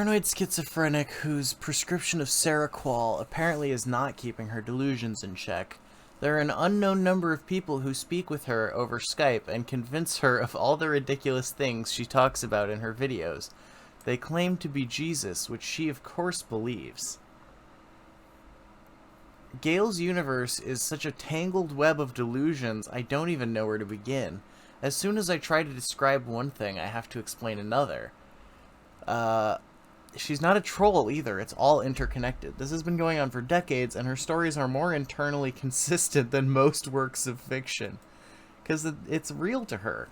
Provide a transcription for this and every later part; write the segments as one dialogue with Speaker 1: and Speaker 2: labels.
Speaker 1: paranoid schizophrenic whose prescription of Seroquel apparently is not keeping her delusions in check. There are an unknown number of people who speak with her over Skype and convince her of all the ridiculous things she talks about in her videos. They claim to be Jesus, which she of course believes. Gail's universe is such a tangled web of delusions, I don't even know where to begin. As soon as I try to describe one thing, I have to explain another. She's not a troll either, it's all interconnected. This has been going on for decades, and her stories are more internally consistent than most works of fiction. Because it's real to her.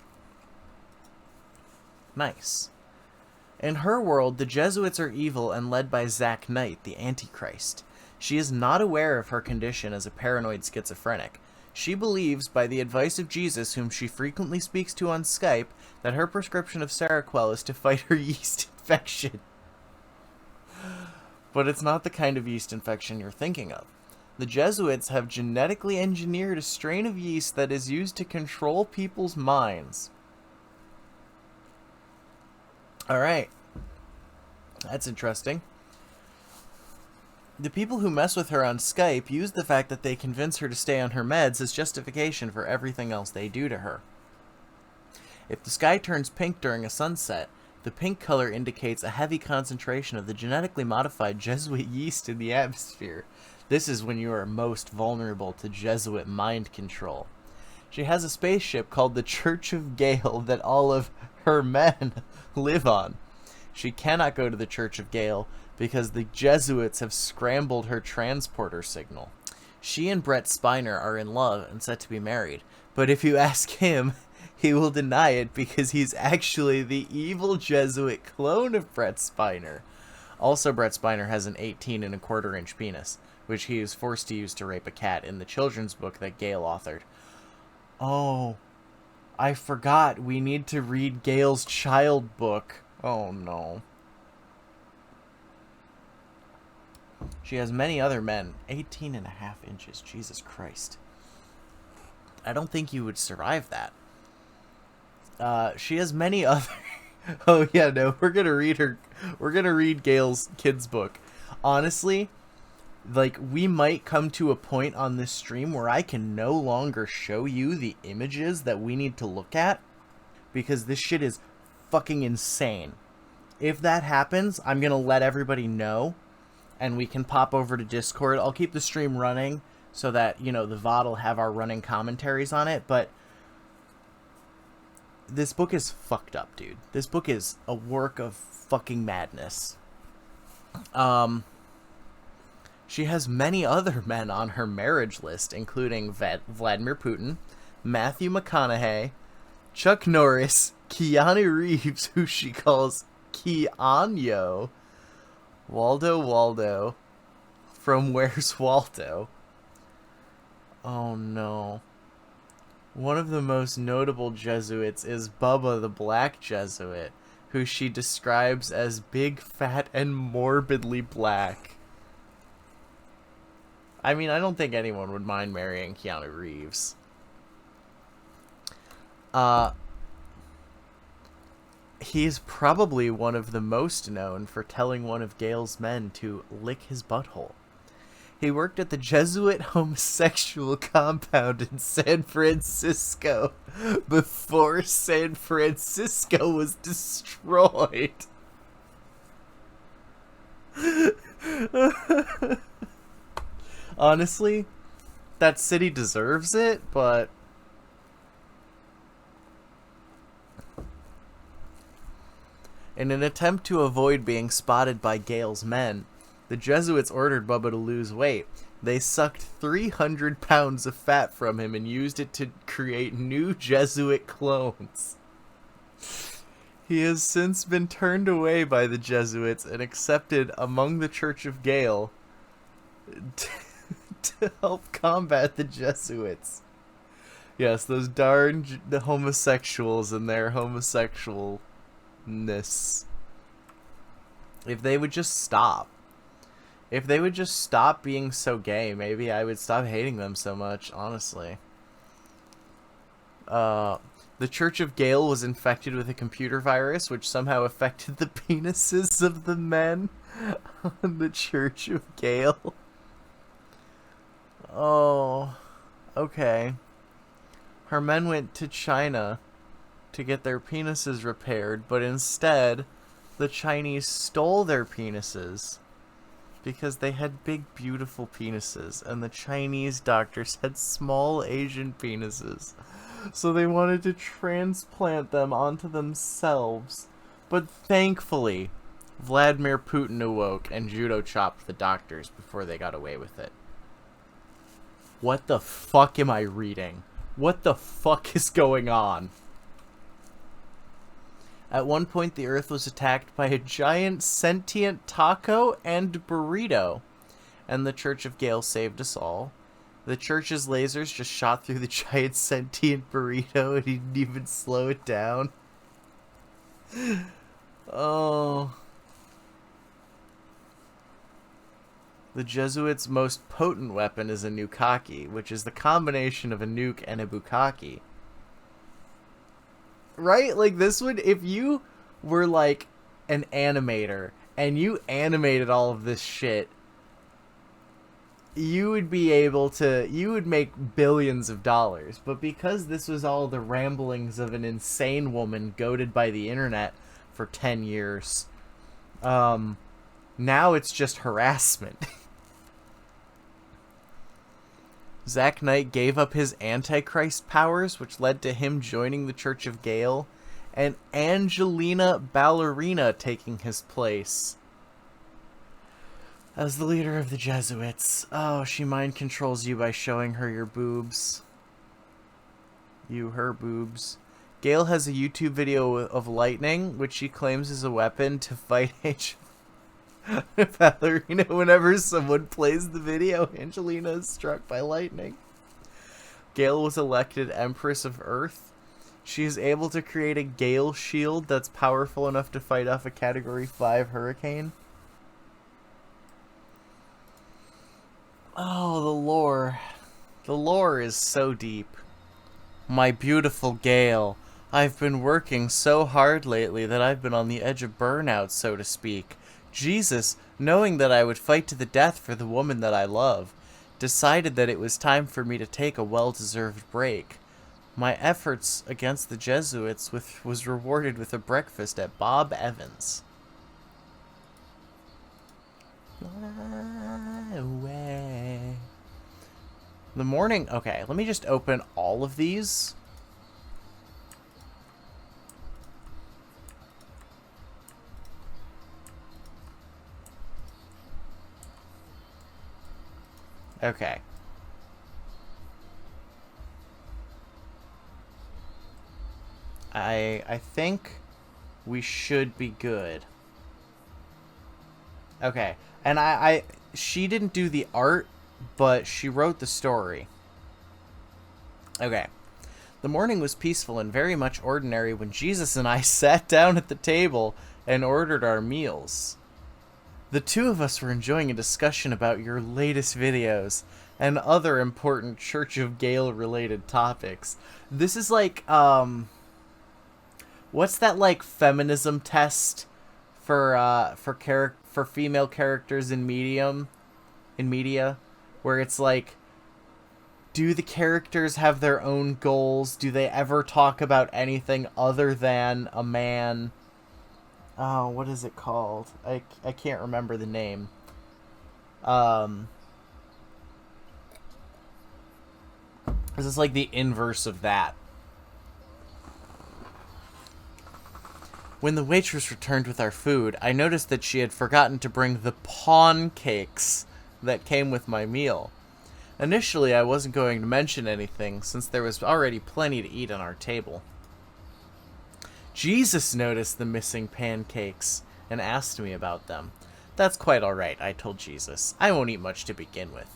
Speaker 1: Nice. In her world, the Jesuits are evil and led by Zack Knight, the Antichrist. She is not aware of her condition as a paranoid schizophrenic. She believes, by the advice of Jesus, whom she frequently speaks to on Skype, that her prescription of Seroquel is to fight her yeast infection. But it's not the kind of yeast infection you're thinking of. The Jesuits have genetically engineered a strain of yeast that is used to control people's minds. Alright. That's interesting. The people who mess with her on Skype use the fact that they convince her to stay on her meds as justification for everything else they do to her. If the sky turns pink during a sunset, the pink color indicates a heavy concentration of the genetically modified Jesuit yeast in the atmosphere. This is when you are most vulnerable to Jesuit mind control. She has a spaceship called the Church of Gail that all of her men live on. She cannot go to the Church of Gail because the Jesuits have scrambled her transporter signal. She and Brett Spiner are in love and set to be married, but if you ask him, he will deny it because he's actually the evil Jesuit clone of Brett Spiner. Also, Brett Spiner has an 18 1/4 inch penis, which he is forced to use to rape a cat in the children's book that Gail authored. Oh, I forgot. We need to read Gail's child book. Oh no. She has many other men. 18 1/2 inches. Jesus Christ. I don't think you would survive that. She has many other... Oh yeah, no, we're gonna read Gail's kids book. Honestly, like, we might come to a point on this stream where I can no longer show you the images that we need to look at, because this shit is fucking insane. If that happens, I'm gonna let everybody know, and we can pop over to Discord. I'll keep the stream running so that, you know, the VOD will have our running commentaries on it, but this book is fucked up, dude. This book is a work of fucking madness. She has many other men on her marriage list, including Vladimir Putin, Matthew McConaughey, Chuck Norris, Keanu Reeves, who she calls Keanu, Waldo from Where's Waldo. Oh no. One of the most notable Jesuits is Bubba the Black Jesuit, who she describes as big, fat, and morbidly black. I mean, I don't think anyone would mind marrying Keanu Reeves. He's probably one of the most known for telling one of Gail's men to lick his butthole. He worked at the Jesuit homosexual compound in San Francisco before San Francisco was destroyed. Honestly, that city deserves it, but... In an attempt to avoid being spotted by Gail's men, the Jesuits ordered Bubba to lose weight. They sucked 300 pounds of fat from him and used it to create new Jesuit clones. He has since been turned away by the Jesuits and accepted among the Church of Gail to help combat the Jesuits. Yes, those darn the homosexuals and their homosexualness. If they would just stop. If they would just stop being so gay, maybe I would stop hating them so much, honestly. The Church of Gail was infected with a computer virus which somehow affected the penises of the men on the Church of Gail. Oh, okay. Her men went to China to get their penises repaired, but instead, the Chinese stole their penises because they had big, beautiful penises, and the Chinese doctors had small Asian penises. So they wanted to transplant them onto themselves. But thankfully, Vladimir Putin awoke and judo chopped the doctors before they got away with it. What the fuck am I reading? What the fuck is going on? At one point, the Earth was attacked by a giant sentient taco and burrito, and the Church of Gail saved us all. The church's lasers just shot through the giant sentient burrito and he didn't even slow it down. Oh. The Jesuits' most potent weapon is a nukkake, which is the combination of a nuke and a bukkake. Right? Like, this would, if you were like an animator and you animated all of this shit, you would be able to, you would make billions of dollars. But because this was all the ramblings of an insane woman goaded by the internet for 10 years, now it's just harassment. Zack Knight gave up his Antichrist powers, which led to him joining the Church of Gail, and Angelina Ballerina taking his place as the leader of the Jesuits. Oh, she mind controls you by showing her your boobs. You, her boobs. Gail has a YouTube video of lightning, which she claims is a weapon to fight Ballerina. Whenever someone plays the video, Angelina is struck by lightning. Gail was elected Empress of Earth. She is able to create a Gale shield that's powerful enough to fight off a Category 5 hurricane. Oh, the lore. The lore is so deep. My beautiful Gail, I've been working so hard lately that I've been on the edge of burnout, so to speak. Jesus, knowing that I would fight to the death for the woman that I love, decided that it was time for me to take a well-deserved break. My efforts against the Jesuits was rewarded with a breakfast at Bob Evans. Fly away. The morning... Okay, let me just open all of these. Okay. I think we should be good. Okay. And she didn't do the art, but she wrote the story. Okay. The morning was peaceful and very much ordinary when Jesus and I sat down at the table and ordered our meals. The two of us were enjoying a discussion about your latest videos and other important Church of Gail related topics. This is like, what's that like feminism test for female characters in media, where it's like, do the characters have their own goals? Do they ever talk about anything other than a man? Oh, what is it called? I can't remember the name. This is like the inverse of that. When the waitress returned with our food, I noticed that she had forgotten to bring the pawn cakes that came with my meal. Initially, I wasn't going to mention anything, since there was already plenty to eat on our table. Jesus noticed the missing pancakes and asked me about them. That's quite alright, I told Jesus. I won't eat much to begin with.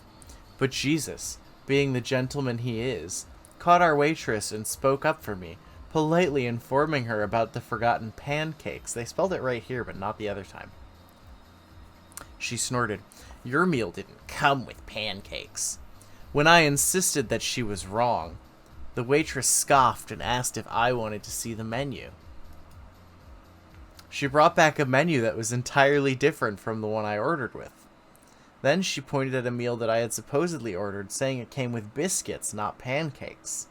Speaker 1: But Jesus, being the gentleman he is, caught our waitress and spoke up for me, politely informing her about the forgotten pancakes. They spelled it right here, but not the other time. She snorted, "Your meal didn't come with pancakes." When I insisted that she was wrong, The waitress scoffed and asked if I wanted to see the menu. She brought back a menu that was entirely different from the one I ordered with. Then she pointed at a meal that I had supposedly ordered, saying it came with biscuits, not pancakes.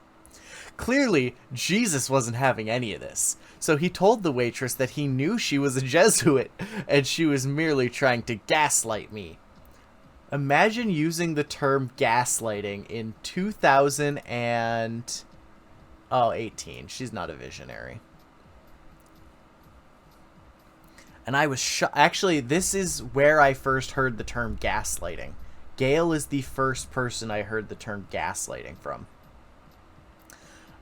Speaker 1: Clearly, Jesus wasn't having any of this, so he told the waitress that he knew she was a Jesuit, and she was merely trying to gaslight me. Imagine using the term gaslighting in 2018. She's not a visionary. And I was actually, this is where I first heard the term gaslighting. Gail is the first person I heard the term gaslighting from.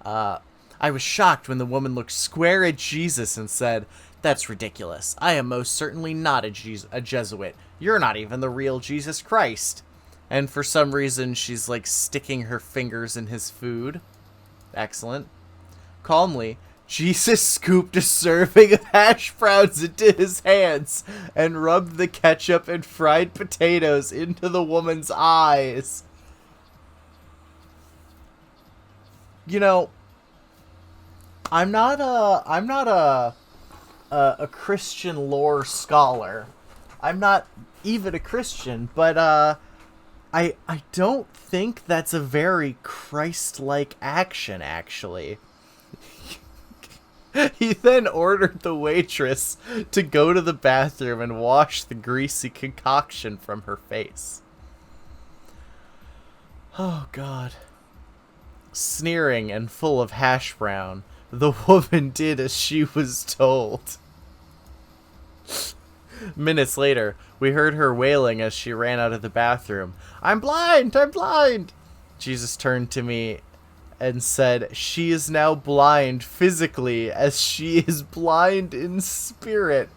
Speaker 1: I was shocked when the woman looked square at Jesus and said, "That's ridiculous. I am most certainly not a Jesuit. You're not even the real Jesus Christ." And for some reason, she's like sticking her fingers in his food. Excellent. Calmly, Jesus scooped a serving of hash browns into his hands and rubbed the ketchup and fried potatoes into the woman's eyes. You know, I'm not a Christian lore scholar. I'm not even a Christian, but I don't think that's a very Christ-like action, actually. He then ordered the waitress to go to the bathroom and wash the greasy concoction from her face. Oh, God. Sneering and full of hash brown, the woman did as she was told. Minutes later, we heard her wailing as she ran out of the bathroom. "I'm blind! I'm blind!" Jesus turned to me and said, "She is now blind physically as she is blind in spirit."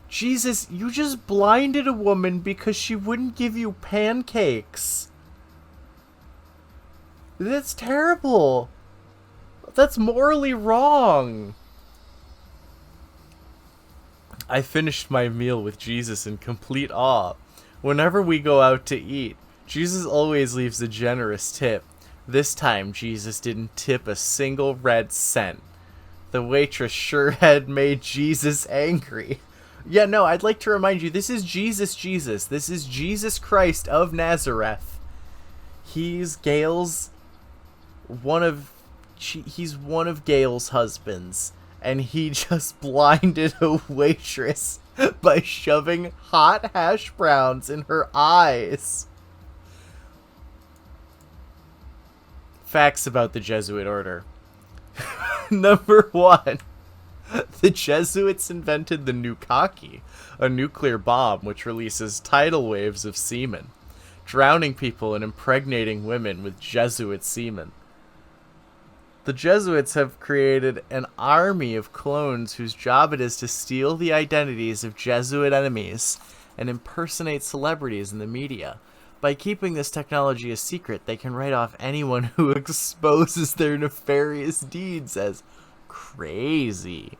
Speaker 1: Jesus, you just blinded a woman because she wouldn't give you pancakes. That's terrible. That's morally wrong. I finished my meal with Jesus in complete awe. Whenever we go out to eat, Jesus always leaves a generous tip. This time, Jesus didn't tip a single red cent. The waitress sure had made Jesus angry. Yeah, no, I'd like to remind you, this is Jesus. This is Jesus Christ of Nazareth. He's one of Gail's husbands, and he just blinded a waitress by shoving hot hash browns in her eyes. Facts about the Jesuit order. Number 1. The Jesuits invented the nukkake, a nuclear bomb which releases tidal waves of semen, drowning people and impregnating women with Jesuit semen. The Jesuits have created an army of clones whose job it is to steal the identities of Jesuit enemies and impersonate celebrities in the media. By keeping this technology a secret, they can write off anyone who exposes their nefarious deeds as crazy.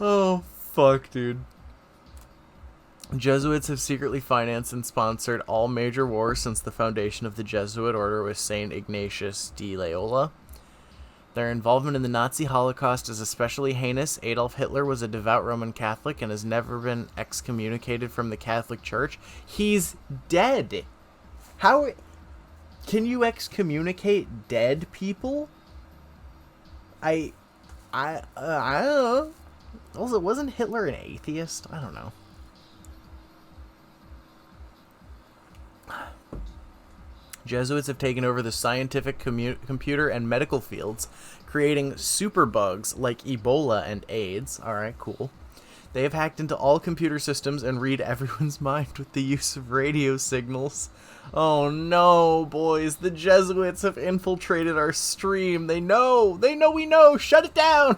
Speaker 1: Oh, fuck, dude. Jesuits have secretly financed and sponsored all major wars since the foundation of the Jesuit order with Saint Ignatius de Loyola. Their involvement in the Nazi Holocaust is especially heinous. Adolf Hitler was a devout Roman Catholic and has never been excommunicated from the Catholic Church. He's dead. How can you excommunicate dead people? I don't know. Also, wasn't Hitler an atheist? I don't know. Jesuits have taken over the scientific, computer, and medical fields, creating superbugs like Ebola and AIDS. Alright, cool. They have hacked into all computer systems and read everyone's mind with the use of radio signals. Oh no, boys, the Jesuits have infiltrated our stream. They know we know! Shut it down!